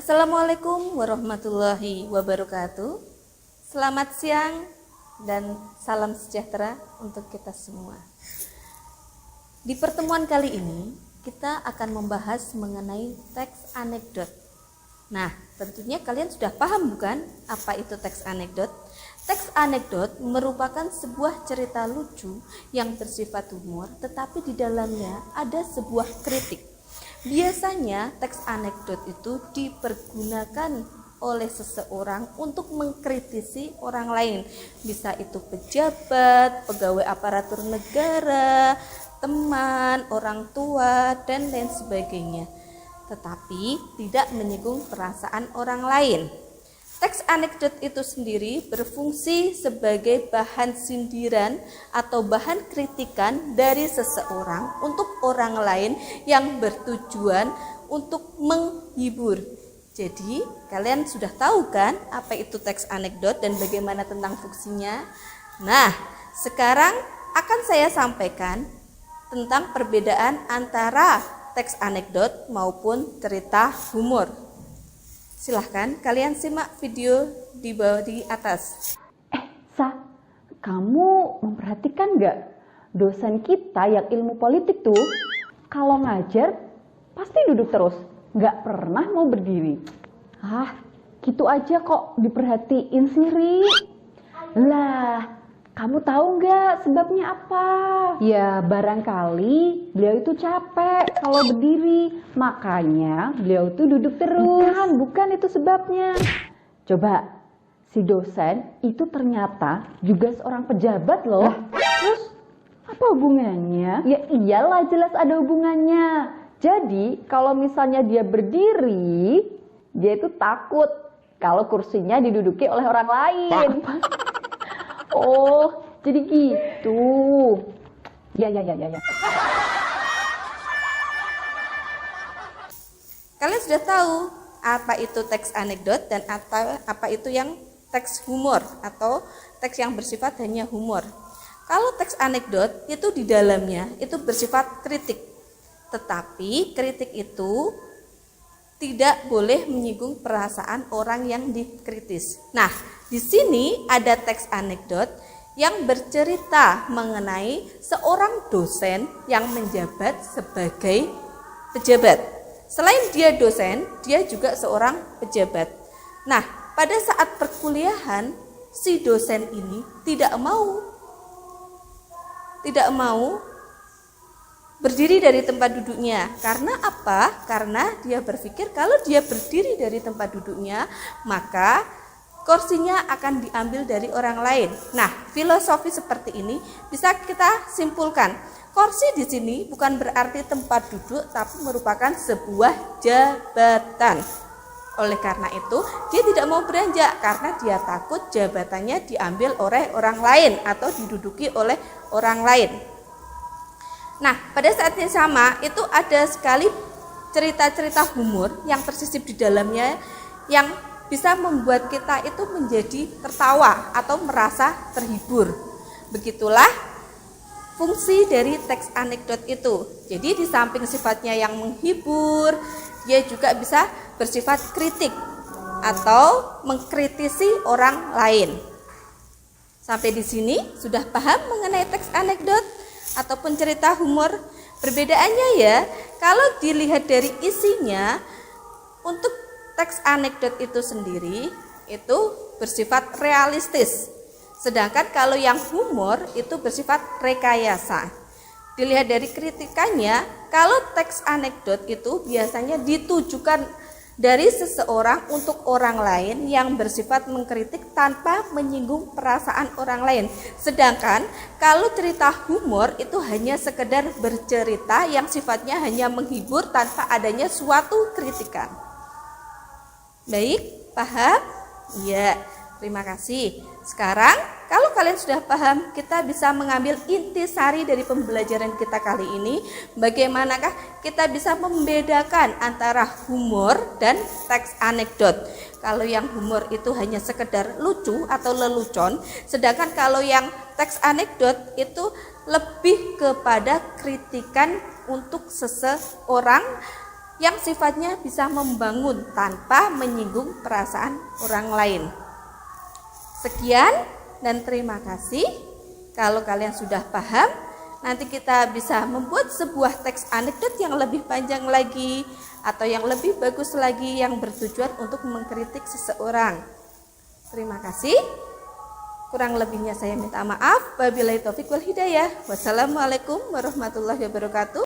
Assalamualaikum warahmatullahi wabarakatuh. Selamat siang dan salam sejahtera untuk kita semua. Di pertemuan kali ini kita akan membahas mengenai teks anekdot. Nah, tentunya kalian sudah paham bukan apa itu teks anekdot? Teks anekdot merupakan sebuah cerita lucu yang bersifat humor, tetapi di dalamnya ada sebuah kritik. Biasanya teks anekdot itu dipergunakan oleh seseorang untuk mengkritisi orang lain. Bisa itu pejabat, pegawai aparatur negara, teman, orang tua, dan lain sebagainya. Tetapi tidak menyinggung perasaan orang lain. Teks anekdot itu sendiri berfungsi sebagai bahan sindiran atau bahan kritikan dari seseorang untuk orang lain yang bertujuan untuk menghibur. Jadi, kalian sudah tahu kan apa itu teks anekdot dan bagaimana tentang fungsinya? Nah, sekarang akan saya sampaikan tentang perbedaan antara teks anekdot maupun cerita humor. Silahkan kalian simak video di bawah di atas. Sa, kamu memperhatikan nggak dosen kita yang ilmu politik tuh kalau ngajar pasti duduk terus, nggak pernah mau berdiri. Gitu aja kok diperhatiin siri. Lah, kamu tahu nggak sebabnya apa? Ya barangkali beliau itu capek kalau berdiri, makanya beliau itu duduk terus. Bukan itu sebabnya. Coba, si dosen itu ternyata juga seorang pejabat loh. Terus apa hubungannya? Ya iyalah jelas ada hubungannya. Jadi kalau misalnya dia berdiri, dia itu takut kalau kursinya diduduki oleh orang lain. Oh, jadi gitu. Ya. Kalian sudah tahu apa itu teks anekdot dan apa itu yang teks humor atau teks yang bersifat hanya humor. Kalau teks anekdot itu di dalamnya itu bersifat kritik. Tetapi kritik itu tidak boleh menyinggung perasaan orang yang dikritis. Nah, di sini ada teks anekdot yang bercerita mengenai seorang dosen yang menjabat sebagai pejabat. Selain dia dosen, dia juga seorang pejabat. Nah, pada saat perkuliahan, si dosen ini tidak mau berdiri dari tempat duduknya. Karena apa? Karena dia berpikir kalau dia berdiri dari tempat duduknya, maka kursinya akan diambil dari orang lain. Nah, filosofi seperti ini bisa kita simpulkan. Kursi di sini bukan berarti tempat duduk, tapi merupakan sebuah jabatan. Oleh karena itu, dia tidak mau beranjak karena dia takut jabatannya diambil oleh orang lain atau diduduki oleh orang lain. Nah, pada saat yang sama itu ada sekali cerita-cerita humor yang tersisip di dalamnya yang bisa membuat kita itu menjadi tertawa atau merasa terhibur. Begitulah fungsi dari teks anekdot itu. Jadi di samping sifatnya yang menghibur, dia juga bisa bersifat kritik atau mengkritisi orang lain. Sampai di sini sudah paham mengenai teks anekdot ataupun cerita humor? Perbedaannya ya, kalau dilihat dari isinya, untuk teks anekdot itu sendiri itu bersifat realistis. Sedangkan kalau yang humor itu bersifat rekayasa. Dilihat dari kritikannya, kalau teks anekdot itu biasanya ditujukan dari seseorang untuk orang lain yang bersifat mengkritik tanpa menyinggung perasaan orang lain. Sedangkan kalau cerita humor itu hanya sekedar bercerita yang sifatnya hanya menghibur tanpa adanya suatu kritikan. Baik, paham? Ya, terima kasih. Sekarang kalau kalian sudah paham, kita bisa mengambil intisari dari pembelajaran kita kali ini. Bagaimanakah kita bisa membedakan antara humor dan teks anekdot? Kalau yang humor itu hanya sekedar lucu atau lelucon, sedangkan kalau yang teks anekdot itu lebih kepada kritikan untuk seseorang yang sifatnya bisa membangun tanpa menyinggung perasaan orang lain. Sekian dan terima kasih. Kalau kalian sudah paham, nanti kita bisa membuat sebuah teks anekdot yang lebih panjang lagi atau yang lebih bagus lagi yang bertujuan untuk mengkritik seseorang. Terima kasih. Kurang lebihnya saya minta maaf. Wabillahi taufik wal hidayah. Wassalamualaikum warahmatullahi wabarakatuh.